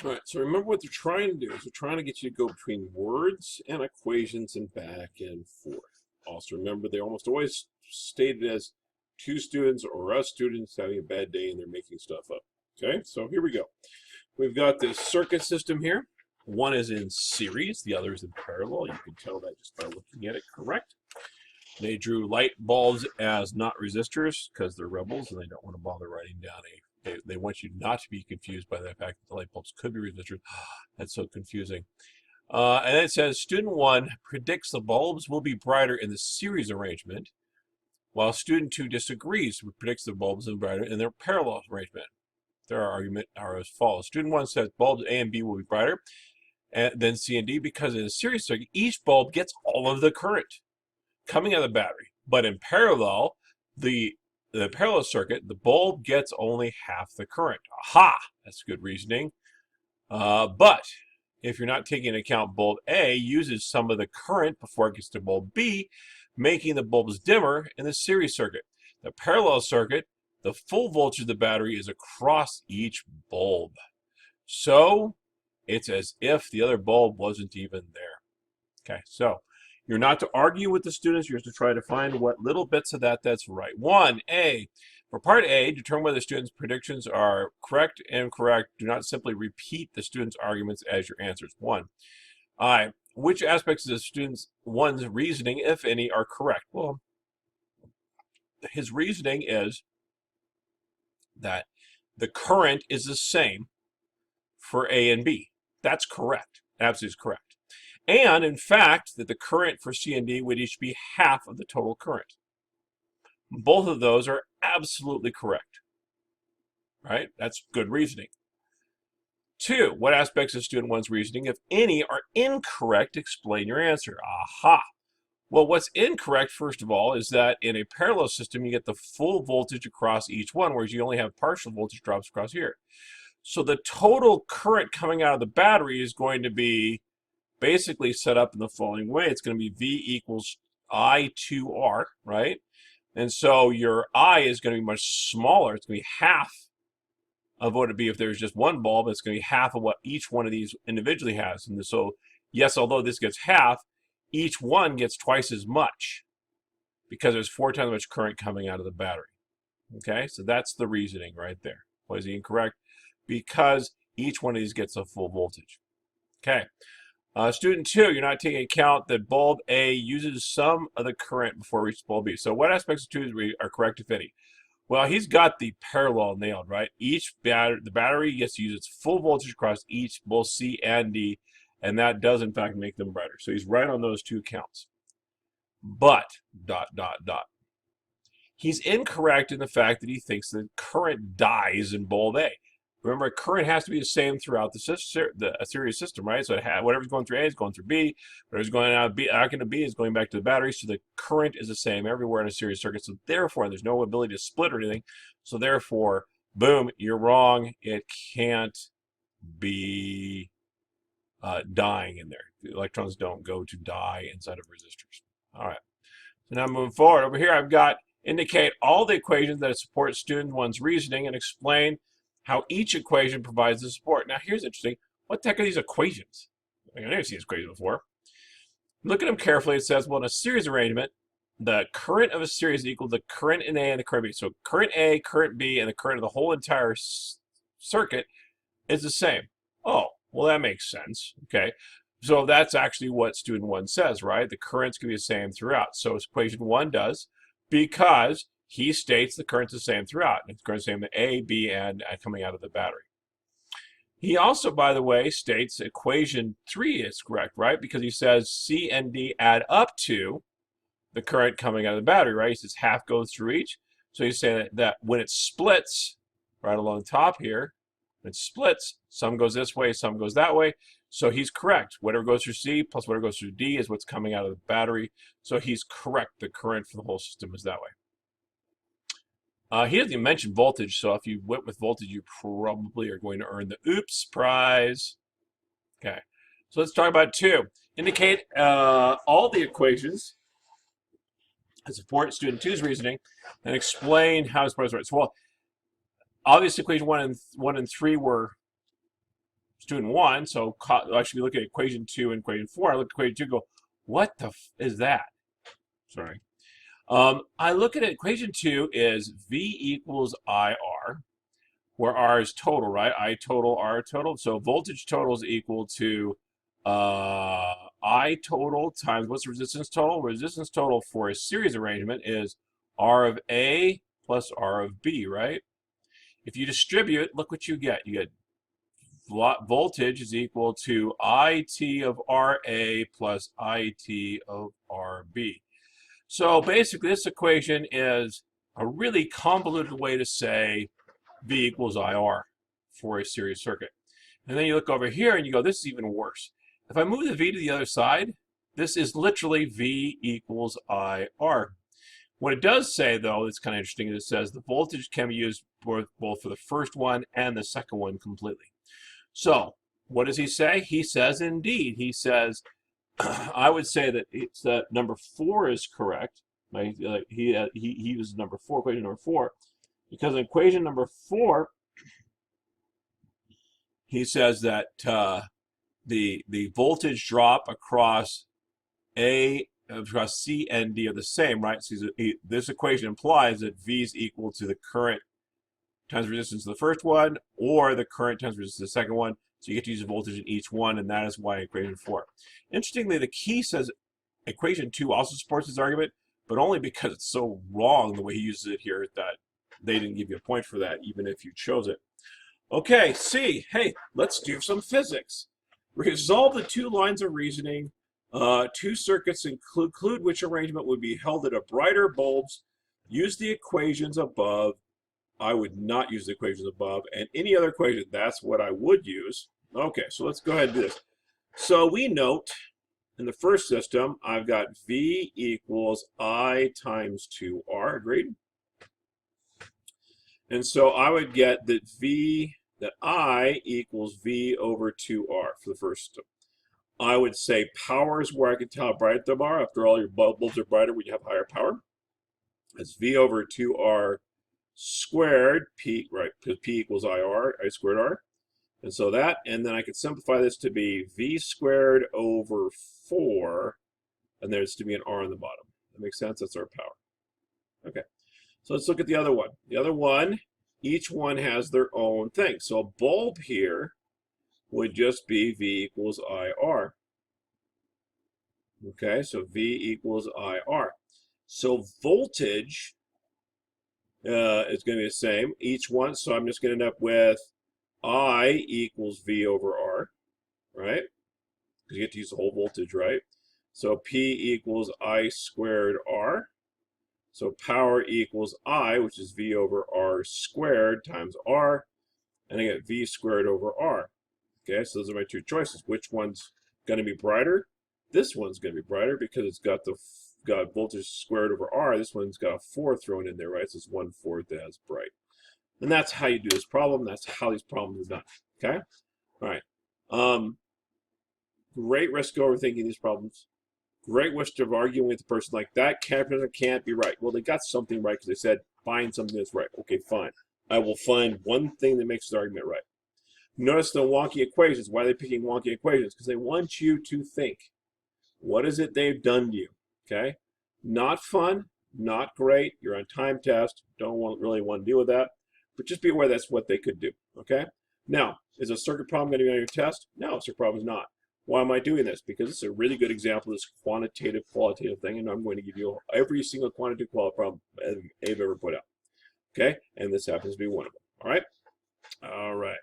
All right, so remember what they're trying to do is they're trying to get you to go between words and equations and back and forth. Also remember they almost always stated as two students or us students having a bad day and they're making stuff up. Okay, so here we go. We've got this circuit system here. One is in series, the other is in parallel. You can tell that just by looking at it, correct? They drew light bulbs as not resistors because they're rebels and they don't want to bother writing down they want you not to be confused by the fact that the light bulbs could be resistors. That's so confusing. And then it says, student 1 predicts the bulbs will be brighter in the series arrangement, while student 2 disagrees, predicts the bulbs will be brighter in their parallel arrangement. Their argument are as follows. Student 1 says bulbs A and B will be brighter than C and D because in a series circuit, each bulb gets all of the current coming out of the battery. But in parallel, the parallel circuit, the bulb gets only half the current. Aha! That's good reasoning. But if you're not taking into account bulb A uses some of the current before it gets to bulb B, making the bulbs dimmer in the series circuit. The parallel circuit, the full voltage of the battery is across each bulb. So it's as if the other bulb wasn't even there. Okay, so you're not to argue with the students. You're to try to find what little bits of that's right. 1A, for part A, determine whether the student's predictions are correct and incorrect. Do not simply repeat the student's arguments as your answers. 1. I, which aspects of the student's one's reasoning, if any, are correct? Well, his reasoning is that the current is the same for A and B. That's correct. Absolutely correct. And, in fact, that the current for C and D would each be half of the total current. Both of those are absolutely correct. Right? That's good reasoning. 2, what aspects of student 1's reasoning, if any, are incorrect? Explain your answer. Aha! Well, what's incorrect, first of all, is that in a parallel system, you get the full voltage across each one, whereas you only have partial voltage drops across here. So the total current coming out of the battery is going to be basically set up in the following way. It's going to be V equals I2R, right? And so your I is going to be much smaller. It's going to be half of what it would be if there's just one bulb. It's going to be half of what each one of these individually has. And so, yes, although this gets half, each one gets twice as much because there's 4 times as much current coming out of the battery. Okay, so that's the reasoning right there. Why is he incorrect? Because each one of these gets a full voltage. Okay. Student 2, you're not taking account that bulb A uses some of the current before it reaches bulb B. So what aspects of 2 are correct, if any? Well, he's got the parallel nailed, right? The battery gets to use its full voltage across each, both C and D, and that does, in fact, make them brighter. So he's right on those 2 counts. But, ... He's incorrect in the fact that he thinks that current dies in bulb A. Remember, current has to be the same throughout the series system, right? So whatever's going through A is going through B. Whatever's going out into B is going back to the battery. So the current is the same everywhere in a series circuit. So therefore, there's no ability to split or anything. So therefore, boom, you're wrong. It can't be dying in there. The electrons don't go to die inside of resistors. All right. So now moving forward. Over here, I've got indicate all the equations that support student 1's reasoning and explain how each equation provides the support. Now, here's interesting. What the heck are these equations? I've never seen this equation before. Look at them carefully. It says, well, in a series arrangement, the current of a series is equal to the current in A and the current B. So current A, current B, and the current of the whole entire circuit is the same. Oh, well, that makes sense. Okay. So that's actually what student 1 says, right? The current's going to be the same throughout. So equation 1 does, because he states the current's the same throughout. It's the same A, B, and coming out of the battery. He also, by the way, states equation 3 is correct, right? Because he says C and D add up to the current coming out of the battery, right? He says half goes through each. So he's saying that when it splits, right along the top here, when it splits, some goes this way, some goes that way. So he's correct. Whatever goes through C plus whatever goes through D is what's coming out of the battery. So he's correct. The current for the whole system is that way. He doesn't even mention voltage, so if you went with voltage, you probably are going to earn the oops prize. Okay, so let's talk about 2. Indicate all the equations that support student 2's reasoning and explain how it's supposed to work. So, well, obviously equation 1 and 3 were student 1, so I should be looking at equation 2 and equation 4. I look at equation 2 and go, what the f is that? Sorry. I look at it, equation 2 is V equals IR, where R is total, right? I total, R total. So voltage total is equal to I total times what's the resistance total? Resistance total for a series arrangement is R of A plus R of B, right? If you distribute, look what you get. You get voltage is equal to IT of RA plus IT of RB. So basically, this equation is a really convoluted way to say V equals IR for a series circuit. And then you look over here and you go, this is even worse. If I move the V to the other side, this is literally V equals IR. What it does say, though, it's kind of interesting, is it says the voltage can be used both for the first one and the second one completely. So what does he say? He says, indeed, he says, I would say that it's that number 4 is correct. He uses number 4, equation number 4, because in equation number 4, he says that the voltage drop across across C and D are the same, right? So this equation implies that V is equal to the current times resistance of the first one, or the current times resistance of the second one. So you get to use a voltage in each one, and that is why equation 4. Interestingly, the key says equation 2 also supports his argument, but only because it's so wrong the way he uses it here that they didn't give you a point for that, even if you chose it. Okay, C. Hey, let's do some physics. Resolve the 2 lines of reasoning. 2 circuits include which arrangement would be held at a brighter bulbs. Use the equations above. I would not use the equations above, and any other equation, that's what I would use. Okay, so let's go ahead and do this. So we note in the first system, I've got V equals I times 2R, agreed? And so I would get that I equals V over 2R for the first system. I would say power is where I can tell how bright they are. After all, your bulbs are brighter when you have higher power. That's V over 2R squared, P, right, because P equals IR, I squared R. And so that, and then I could simplify this to be V squared over 4, and there's to be an R on the bottom. That makes sense? That's our power. Okay, so let's look at the other one. The other one, each one has their own thing. So a bulb here would just be V equals IR. Okay, so V equals IR. So voltage is going to be the same, each one. So I'm just going to end up with I equals V over R, right? Because you get to use the whole voltage, right? So P equals I squared R. So power equals I, which is V over R squared times R. And I get V squared over R. Okay, so those are my 2 choices. Which one's going to be brighter? This one's going to be brighter because it's got voltage squared over R. This one's got a 4 thrown in there, right? So it's 1/4 as bright. And that's how you do this problem. That's how these problems are done. Okay? All right. Great risk of overthinking these problems. Great risk of arguing with a person like that. Can't be right. Well, they got something right because they said, find something that's right. Okay, fine. I will find one thing that makes the argument right. Notice the wonky equations. Why are they picking wonky equations? Because they want you to think. What is it they've done to you? Okay? Not fun, not great. You're on time test. Don't really want to deal with that. But just be aware that's what they could do. Okay? Now, is a circuit problem going to be on your test? No, circuit problem is not. Why am I doing this? Because it's a really good example of this quantitative, qualitative thing, and I'm going to give you every single quantitative qualitative problem I've ever put out. Okay? And this happens to be one of them. All right? All right.